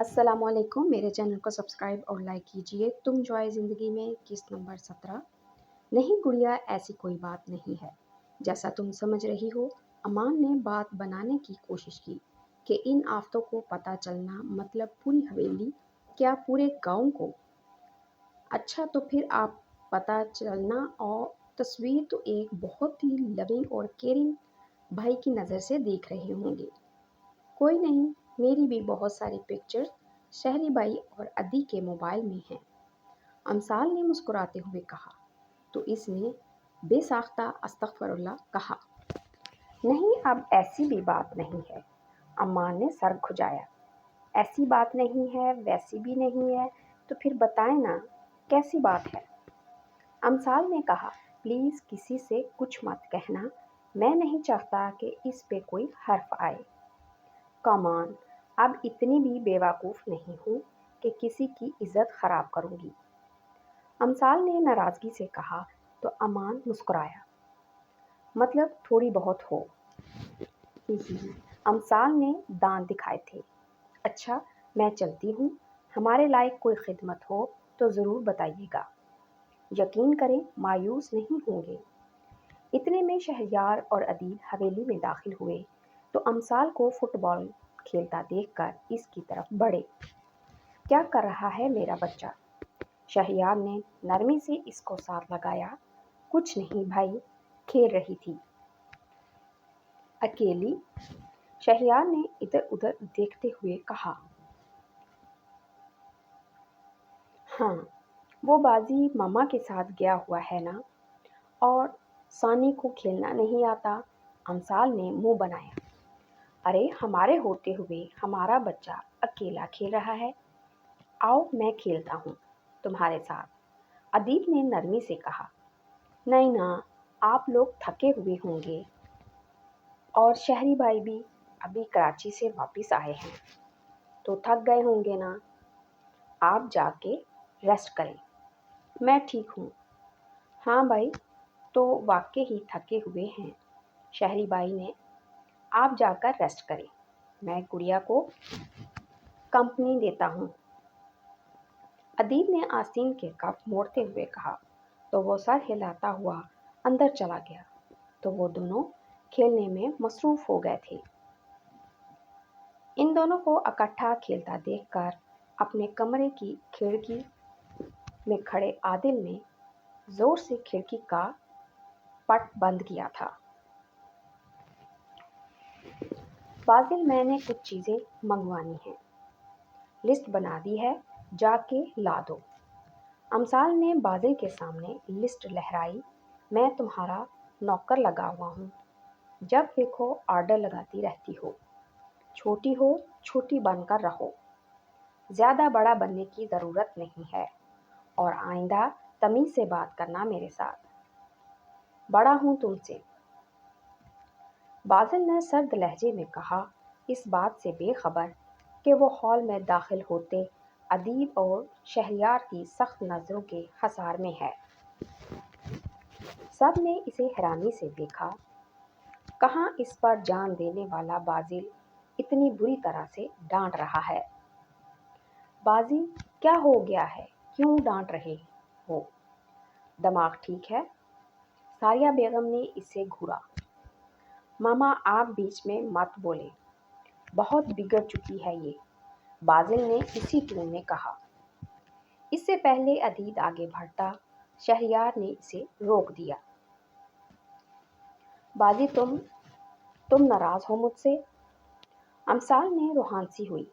السلام علیکم، میرے چینل کو سبسکرائب اور لائک کیجیے۔ تم جو آئے زندگی میں قسط نمبر 17۔ نہیں گڑیا، ایسی کوئی بات نہیں ہے جیسا تم سمجھ رہی ہو۔ امان نے بات بنانے کی کوشش کی کہ ان آفتوں کو پتہ چلنا مطلب پوری حویلی، کیا پورے گاؤں کو؟ اچھا تو پھر آپ پتہ چلنا اور تصویر تو ایک بہت ہی لونگ اور کیئرنگ بھائی کی نظر سے دیکھ رہے ہوں گے۔ کوئی نہیں، میری بھی بہت ساری پکچرز شہری بائی اور ادی کے موبائل میں ہیں، امثال نے مسکراتے ہوئے کہا۔ تو اس نے بے ساختہ استغفر اللہ کہا۔ نہیں، اب ایسی بھی بات نہیں ہے، امان نے سر کھجایا۔ ایسی بات نہیں ہے، ویسی بھی نہیں ہے، تو پھر بتائیں نا کیسی بات ہے؟ امثال نے کہا، پلیز کسی سے کچھ مت کہنا، میں نہیں چاہتا کہ اس پہ کوئی حرف آئے۔ کمان، اب اتنی بھی بیوقوف نہیں ہوں کہ کسی کی عزت خراب کروں گی، امثال نے ناراضگی سے کہا۔ تو امان مسکرایا۔ مطلب تھوڑی بہت ہو۔ امثال نے دانت دکھائے تھے۔ اچھا میں چلتی ہوں، ہمارے لائق کوئی خدمت ہو تو ضرور بتائیے گا، یقین کریں مایوس نہیں ہوں گے۔ اتنے میں شہریار اور ادیب حویلی میں داخل ہوئے تو امثال کو فٹ بال کھیلتا دیکھ کر اس کی طرف بڑھے۔ کیا کر رہا ہے میرا بچہ؟ شہریار نے نرمی سے اس کو ساتھ لگایا۔ کچھ نہیں بھائی، کھیل رہی تھی۔ اکیلی؟ شہریار نے ادھر ادھر دیکھتے ہوئے کہا۔ ہاں، وہ بازی ماما کے ساتھ گیا ہوا ہے نا، اور ثانی کو کھیلنا نہیں آتا، امثال نے منہ بنایا۔ ارے ہمارے ہوتے ہوئے ہمارا بچہ اکیلا کھیل رہا ہے، آؤ میں کھیلتا ہوں تمہارے ساتھ، ادیب نے نرمی سے کہا۔ نہیں نا، آپ لوگ تھکے ہوئے ہوں گے، اور شہری بھائی بھی ابھی کراچی سے واپس آئے ہیں تو تھک گئے ہوں گے نا، آپ جا کے ریسٹ کریں۔ میں ٹھیک ہوں۔ ہاں بھائی، تو واقعی ہی تھکے ہوئے ہیں، شہری بھائی نے، آپ جا کر ریسٹ کریں، میں گڑیا کو کمپنی دیتا ہوں، ادیب نے آستین کے کف موڑتے ہوئے کہا۔ تو وہ سر ہلاتا ہوا اندر چلا گیا تو وہ دونوں کھیلنے میں مصروف ہو گئے تھے۔ ان دونوں کو اکٹھا کھیلتا دیکھ کر اپنے کمرے کی کھڑکی میں کھڑے عادل نے زور سے کھڑکی کا پٹ بند کیا تھا۔ فاضل، میں نے کچھ چیزیں منگوانی ہیں، لسٹ بنا دی ہے، جا کے لا دو۔ امثال نے بازل کے سامنے لسٹ لہرائی۔ میں تمہارا نوکر لگا ہوا ہوں، جب دیکھو آرڈر لگاتی رہتی ہو، چھوٹی ہو چھوٹی بن کر رہو، زیادہ بڑا بننے کی ضرورت نہیں ہے، اور آئندہ تمیز سے بات کرنا میرے ساتھ، بڑا ہوں تم سے، بازل نے سرد لہجے میں کہا، اس بات سے بے خبر کہ وہ ہال میں داخل ہوتے ادیب اور شہریار کی سخت نظروں کے حصار میں ہے۔ سب نے اسے حیرانی سے دیکھا۔ کہاں اس پر جان دینے والا بازل اتنی بری طرح سے ڈانٹ رہا ہے؟ بازی، کیا ہو گیا ہے، کیوں ڈانٹ رہے ہو؟ دماغ ٹھیک ہے؟ ساریہ بیگم نے اسے گھورا۔ ماما آپ بیچ میں مت بولیں، بہت بگڑ چکی ہے یہ، بازل نے اسی ٹون میں کہا۔ اس سے پہلے ادیب آگے بڑھتا، شہریار نے اسے روک دیا۔ بازی، تم ناراض ہو مجھ سے؟ امثال نے روحانسی ہوئی۔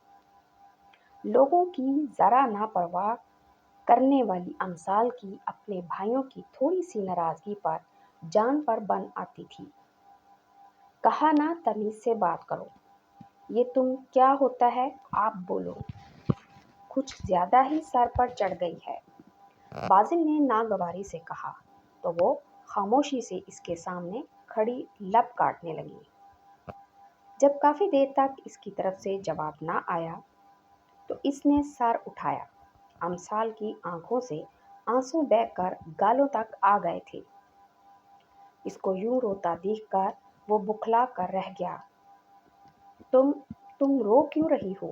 لوگوں کی ذرا نہ پرواہ کرنے والی امثال کی اپنے بھائیوں کی تھوڑی سی ناراضگی پر جان پر بن آتی تھی۔ کہا نا تمیز سے بات کرو، یہ تم کیا ہوتا ہے، آپ بولو، کچھ زیادہ ہی سر پر چڑھ گئی ہے، بازل نے ناگواری سے کہا۔ تو وہ خاموشی سے اس کے سامنے کھڑی لب کاٹنے لگی۔ جب کافی دیر تک اس کی طرف سے جواب نہ آیا تو اس نے سر اٹھایا۔ امثال کی آنکھوں سے آنسو بہہ کر گالوں تک آ گئے تھے۔ اس کو یوں روتا دیکھ کر وہ بکھلا کر رہ گیا۔ تم رو کیوں رہی ہو؟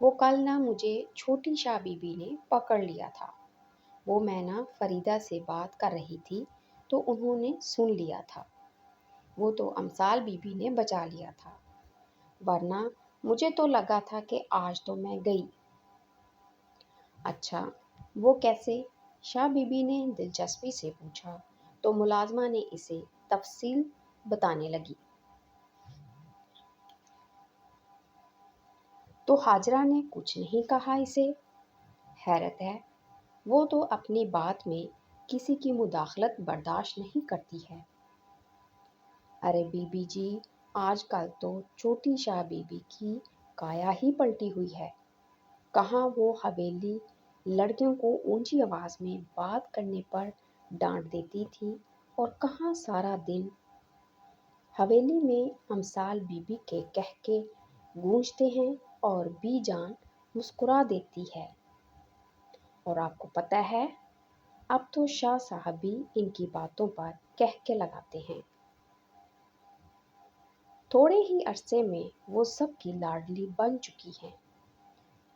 وہ کل نہ مجھے چھوٹی شاہ بیوی نے پکڑ لیا تھا۔ وہ میں نہ فریدہ سے بات کر رہی تھی تو انہوں نے سن لیا تھا۔ وہ تو امثال بیوی نے بچا لیا تھا، ورنہ مجھے تو لگا تھا کہ آج تو میں گئی۔ اچھا، وہ کیسے؟ شاہ بی بی نے دلچسپی سے پوچھا تو ملازمہ نے اسے تفصیل بتانے لگی۔ تو حاجرہ نے کچھ نہیں کہا اسے؟ حیرت ہے، وہ تو اپنی بات میں کسی کی مداخلت برداشت نہیں کرتی ہے۔ ارے بی بی جی، آج کل تو چھوٹی شاہ بی بی کی کایا ہی پلٹی ہوئی ہے۔ کہاں وہ حویلی لڑکیوں کو اونچی آواز میں بات کرنے پر ڈانٹ دیتی تھی اور کہاں سارا دن حویلی میں امثال بی بی کے کہکے گونجتے ہیں اور بی جان مسکرا دیتی ہے۔ اور آپ کو پتہ ہے، اب تو شاہ صاحب بھی ان کی باتوں پر کہکے لگاتے ہیں۔ تھوڑے ہی عرصے میں وہ سب کی لاڈلی بن چکی ہیں،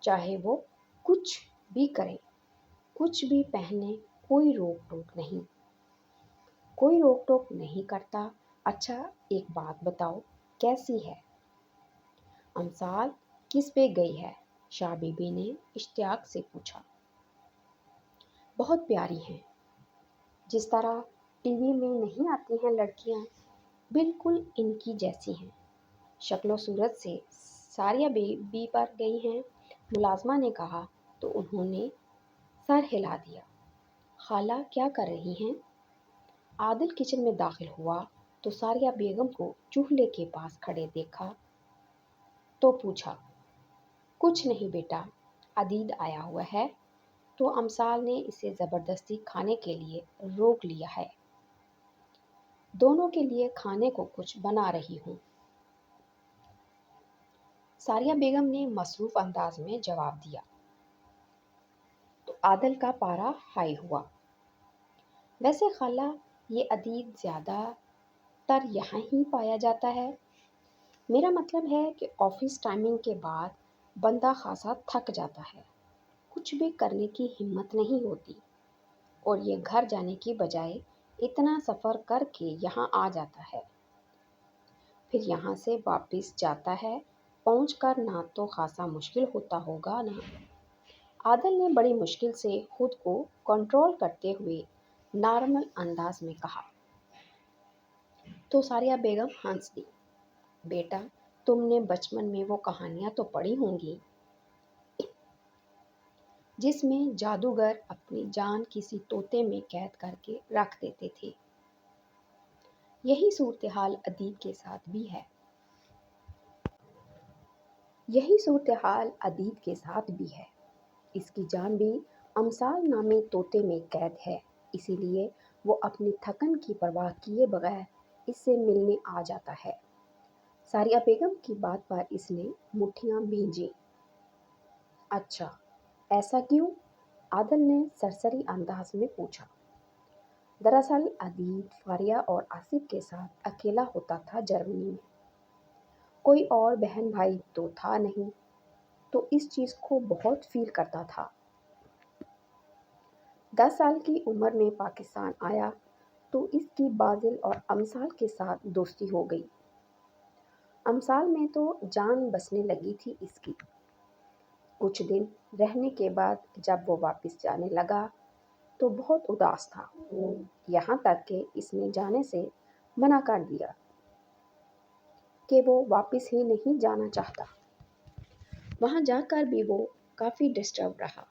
چاہے وہ کچھ بھی کریں، کچھ بھی پہنے، کوئی روک ٹوک نہیں۔ کوئی روک ٹوک نہیں کرتا۔ اچھا ایک بات بتاؤ، کیسی ہے امثال؟ کس پہ گئی ہے؟ شاہ بی بی نے اشتیاق سے پوچھا۔ بہت پیاری ہیں، جس طرح ٹی وی میں نہیں آتی ہیں لڑکیاں، بالکل ان کی جیسی ہیں۔ شکل و صورت سے ساریہ بی بی پر گئی ہیں، ملازمہ نے کہا تو انہوں نے سر ہلا دیا۔ خالہ کیا کر رہی ہیں؟ عادل کچن میں داخل ہوا تو ساریہ بیگم کو چولہے کے پاس کھڑے دیکھا تو پوچھا، کچھ نہیں بیٹا، عدید آیا ہوا ہے تو امثال نے اسے زبردستی کھانے کے لیے روک لیا ہے۔ دونوں کے لیے کھانے کو کچھ بنا رہی ہوں۔ ساریہ بیگم نے مصروف انداز میں جواب دیا تو عادل کا پارا ہائی ہوا۔ ویسے خالہ، یہ عدید زیادہ تر یہاں ہی پایا جاتا ہے؟ میرا مطلب ہے کہ آفس ٹائمنگ کے بعد بندہ خاصا تھک جاتا ہے، کچھ بھی کرنے کی ہمت نہیں ہوتی، اور یہ گھر جانے کی بجائے اتنا سفر کر کے یہاں آ جاتا ہے، پھر یہاں سے واپس جاتا ہے، پہنچ کر نہ تو خاصا مشکل ہوتا ہوگا نا؟ عادل نے بڑی مشکل سے خود کو کنٹرول کرتے ہوئے نارمل انداز میں کہا۔ تو ساریہ بیگم ہنس دی۔ بیٹا، تم نے بچپن میں وہ کہانیاں تو پڑھی ہوں گی جس میں جادوگر اپنی جان کسی طوطے میں قید کر کے رکھ دیتے تھے۔ یہی صورتحال عدید کے ساتھ بھی ہے۔ اس کی جان بھی امثال نامی طوطے میں قید ہے، اسی لیے وہ اپنی تھکن کی پرواہ کیے بغیر اس سے ملنے آ جاتا ہے۔ ساریہ بیگم کی بات پر اس نے مٹھیاں بھیجیں۔ اچھا، ایسا کیوں؟ عادل نے سرسری انداز میں پوچھا۔ دراصل عدید فاریہ اور آصف کے ساتھ اکیلا ہوتا تھا جرمنی میں، کوئی اور بہن بھائی تو تھا نہیں، تو اس چیز کو بہت فیل کرتا تھا۔ 10 سال کی عمر میں پاکستان آیا تو اس کی بازل اور امثال کے ساتھ دوستی ہو گئی۔ امثال میں تو جان بسنے لگی تھی اس کی۔ کچھ دن رہنے کے بعد جب وہ واپس جانے لگا تو بہت اداس تھا، یہاں تک کہ اس نے جانے سے منع کر دیا کہ وہ واپس ہی نہیں جانا چاہتا۔ وہاں جا کر بھی وہ کافی ڈسٹرب رہا۔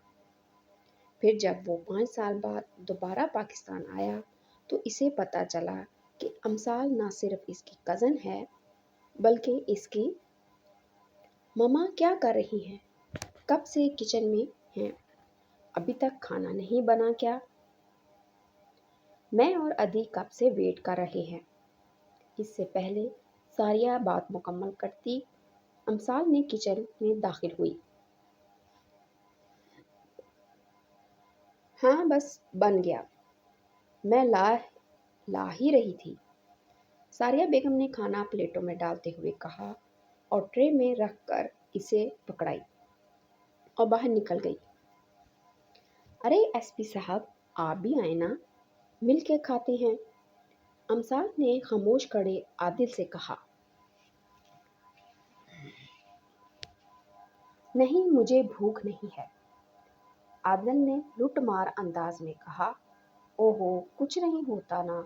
پھر جب وہ 5 سال بعد دوبارہ پاکستان آیا تو اسے پتہ چلا کہ امثال نہ صرف اس کی کزن ہے بلکہ اس کی مما کیا کر رہی ہیں؟ کب سے کچن میں ہیں؟ ابھی تک کھانا نہیں بنا کیا؟ میں اور ادی کب سے ویٹ کر رہے ہیں۔ اس سے پہلے ساریہ بات مکمل کرتی، امثال نے کچن میں داخل ہوئی۔ ہاں بس بن گیا، میں لا ہی رہی تھی، ساریہ بیگم نے کھانا پلیٹوں میں ڈالتے ہوئے کہا اور ٹرے میں رکھ کر اسے پکڑائی۔ اور باہر نکل گئی۔ ارے ایس پی صاحب، آپ بھی آئے نا، مل کے کھاتے ہیں، امثال نے خاموش کھڑے عادل سے کہا۔ نہیں، مجھے بھوک نہیں ہے، عادل نے لٹ مار انداز میں کہا۔ اوہو، کچھ نہیں ہوتا نا،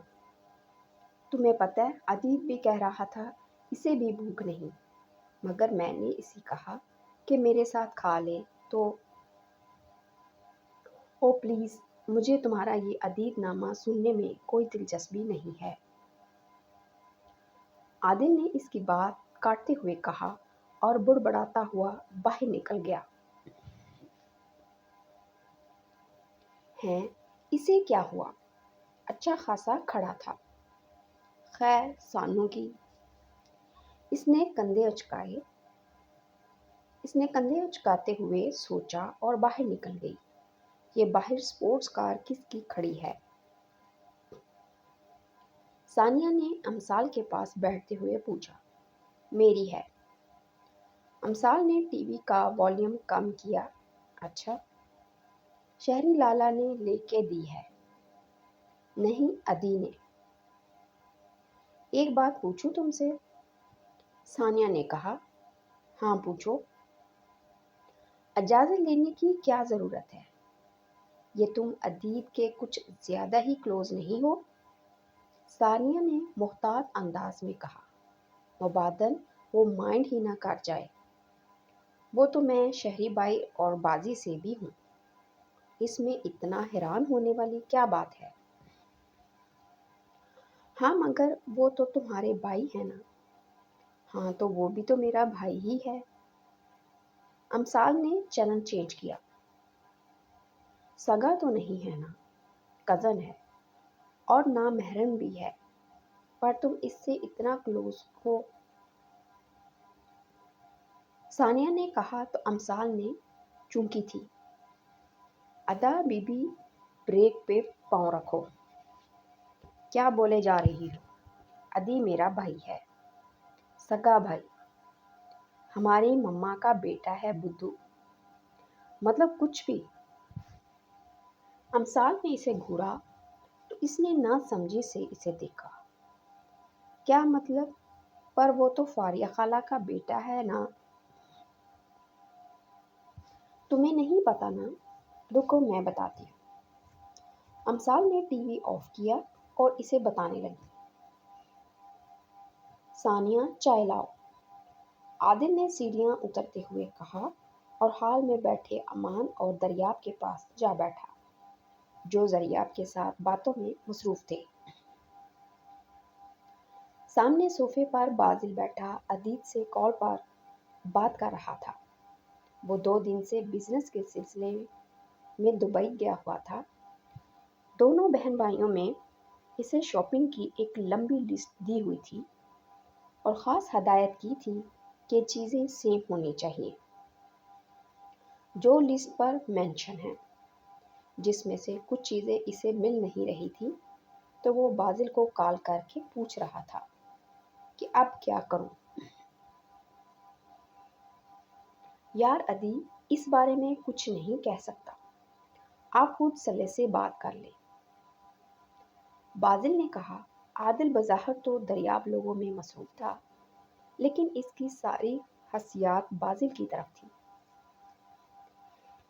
تمہیں پتہ ہے عدیل بھی کہہ رہا تھا اسے بھی بھوک نہیں، مگر میں نے اسے کہا کہ میرے ساتھ کھا لے تو۔ او پلیز، مجھے تمہارا یہ عدیب نامہ سننے میں کوئی دلچسپی نہیں ہے، عادل نے اس کی بات کاٹتے ہوئے کہا اور بڑبڑاتا ہوا باہر نکل گیا۔ ہیں، اسے کیا ہوا؟ اچھا خاصا کھڑا تھا۔ خیر سانوں کی۔ اس نے کندھے اچکاتے ہوئے سوچا اور باہر نکل گئی۔ یہ باہر سپورٹس کار کس کی کھڑی ہے؟ ثانیہ نے امثال کے پاس بیٹھتے ہوئے پوچھا۔ میری ہے۔ امثال نے ٹی وی کا والیوم کم کیا۔ اچھا، شہری لالہ نے لے کے دی ہے؟ نہیں، ادی نے۔ ایک بات پوچھوں تم سے؟ ثانیہ نے کہا۔ ہاں پوچھو۔ اجازت لینے کی کیا ضرورت ہے؟ یہ تم ادیب کے کچھ زیادہ ہی کلوز نہیں ہو؟ ثانیہ نے محتاط انداز میں کہا۔ مبادل وہ مائنڈ ہی نہ کر جائے۔ وہ تو میں شہری بائی اور بازی سے بھی ہوں، اس میں اتنا حیران ہونے والی کیا بات ہے؟ ہاں مگر وہ تو تمہارے بھائی ہیں نا۔ ہاں تو وہ بھی تو میرا بھائی ہی ہے۔ امثال نے چلن چینج کیا۔ سگا تو نہیں ہے نا، کزن ہے، اور نہ محرم بھی ہے، پر تم اس سے اتنا کلوز ہو؟ ثانیہ نے کہا تو امثال نے چونکی تھی۔ ادا بی بی، بریک پہ پاؤں رکھو۔ کیا بولے جا رہی ہو؟ ادی میرا بھائی ہے، سگا بھائی، ہماری مما کا بیٹا ہے بدھو، مطلب کچھ بھی۔ امثال نے اسے گھورا تو اس نے نہ سمجھی سے اسے دیکھا۔ کیا مطلب؟ پر وہ تو فاریہ خالہ کا بیٹا ہے نا۔ تمہیں نہیں پتا نا، رکو میں بتاتی ہوں۔ امثال نے ٹی وی آف کیا اور اسے بتانے لگی۔ ثانیہ چائے لاؤ، عادل نے سیڑھیاں اترتے ہوئے کہا اور ہال میں بیٹھے امان اور دریاب کے پاس جا بیٹھا، جو دریاب کے ساتھ باتوں میں مصروف تھے۔ سامنے صوفے پر بازل بیٹھا عدیل سے کال پر بات کر رہا تھا۔ وہ 2 دن سے بزنس کے سلسلے میں دبئی گیا ہوا تھا۔ دونوں بہن بھائیوں میں اسے شاپنگ کی ایک لمبی لسٹ دی ہوئی تھی اور خاص ہدایت کی تھی کہ چیزیں سیم ہونی چاہیے، جو لسٹ پر مینشن ہیں۔ جس میں سے کچھ چیزیں اسے مل نہیں رہی تھی تو وہ بازل کو کال کر کے پوچھ رہا تھا کہ اب کیا کروں؟ یار ادی، اس بارے میں کچھ نہیں کہہ سکتا، آپ خود سلے سے بات کر لیں، بازل نے کہا۔ عادل بظاہر تو دریاب لوگوں میں مصروف تھا، لیکن اس کی ساری حسیات بازل کی طرف تھی۔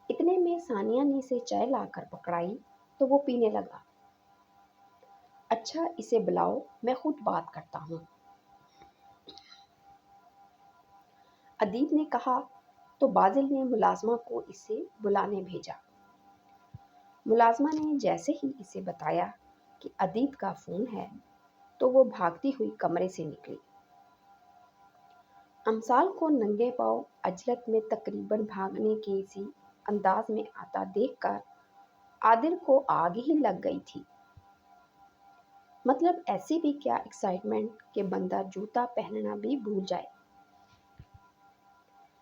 اتنے میں ثانیہ نے اسے چائے لا کر پکڑائی تو وہ پینے لگا۔ اچھا اسے بلاؤ، میں خود بات کرتا ہوں، ادیب نے کہا تو بازل نے ملازمہ کو اسے بلانے بھیجا۔ ملازمہ نے جیسے ہی اسے بتایا کہ ادیب کا فون ہے تو وہ بھاگتی ہوئی کمرے سے نکلی۔ امثال کو ننگے پاؤں عجلت میں تقریباً بھاگنے کے اسی انداز میں آتا دیکھ کر عادل کو آگ ہی لگ گئی تھی۔ مطلب ایسی بھی کیا ایکسائٹمنٹ کہ بندہ جوتا پہننا بھی بھول جائے۔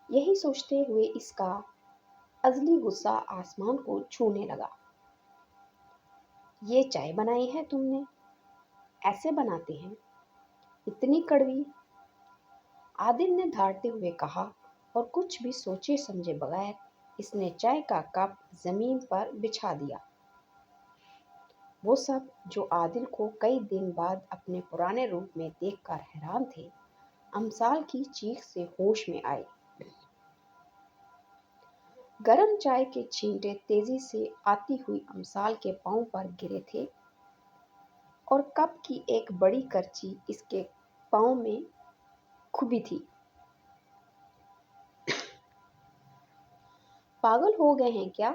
یہی سوچتے ہوئے اس کا ازلی غصہ آسمان کو چھونے لگا۔ یہ چائے بنائی ہے تم نے؟ ایسے بناتے ہیں؟ اتنی کڑوی؟ عادل نے دھاڑتے ہوئے کہا اور کچھ بھی سوچے سمجھے بغیر اس نے چائے کا کپ زمین پر بچھا دیا۔ وہ سب جو عادل کو کئی دن بعد اپنے پرانے روپ میں دیکھ کر حیران تھے، امثال کی چیخ سے ہوش میں آئے۔ گرم چائے کے چھینٹے تیزی سے آتی ہوئی امثال کے پاؤں پر گرے تھے اور کپ کی ایک بڑی کرچی اس کے پاؤں میں کھبی تھی۔ پاگل ہو گئے ہیں کیا؟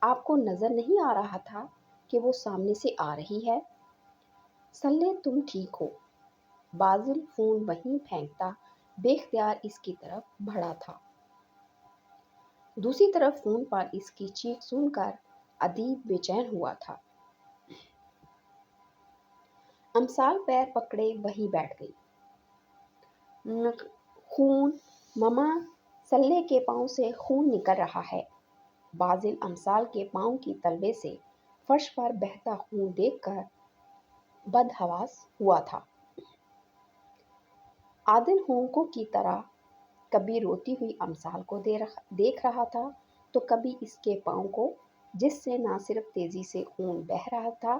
آپ کو نظر نہیں آ رہا تھا کہ وہ سامنے سے آ رہی ہے؟ سلے تم ٹھیک ہو؟ بازل فون وہیں پھینکتا بے اختیار اس کی طرف بڑھا تھا۔ دوسری طرف فون پر اس کی چیخ سن کر ادیب بے چین ہوا تھا۔ امثال پیر پکڑے وہیں بیٹھ گئی۔ خون مما، سلے کے پاؤں سے خون نکل رہا ہے۔ بازل امثال کے پاؤں کی تلوے سے فرش پر بہتا خون دیکھ کر بدحواس ہوا تھا۔ عادل ہونکوں کی طرح کبھی روتی ہوئی امثال کو دیکھ رہا تھا تو کبھی اس کے پاؤں کو، جس سے نہ صرف تیزی سے خون بہہ رہا تھا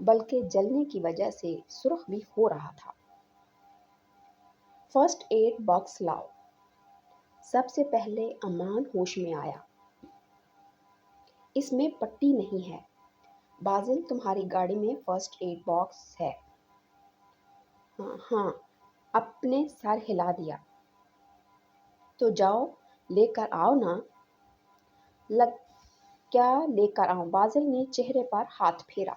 بلکہ جلنے کی وجہ سے سرخ بھی ہو رہا تھا۔ فرسٹ ایڈ باکس لاؤ۔ سب سے پہلے امان ہوش میں آیا۔ اس میں پٹی نہیں ہے۔ بازل، تمہاری گاڑی میں فرسٹ ایڈ باکس ہے؟ ہاں، اپنے سر ہلا دیا۔ تو جاؤ لے کر آؤ نا۔ کیا لے کر آؤں؟ بازل نے چہرے پر ہاتھ پھیرا۔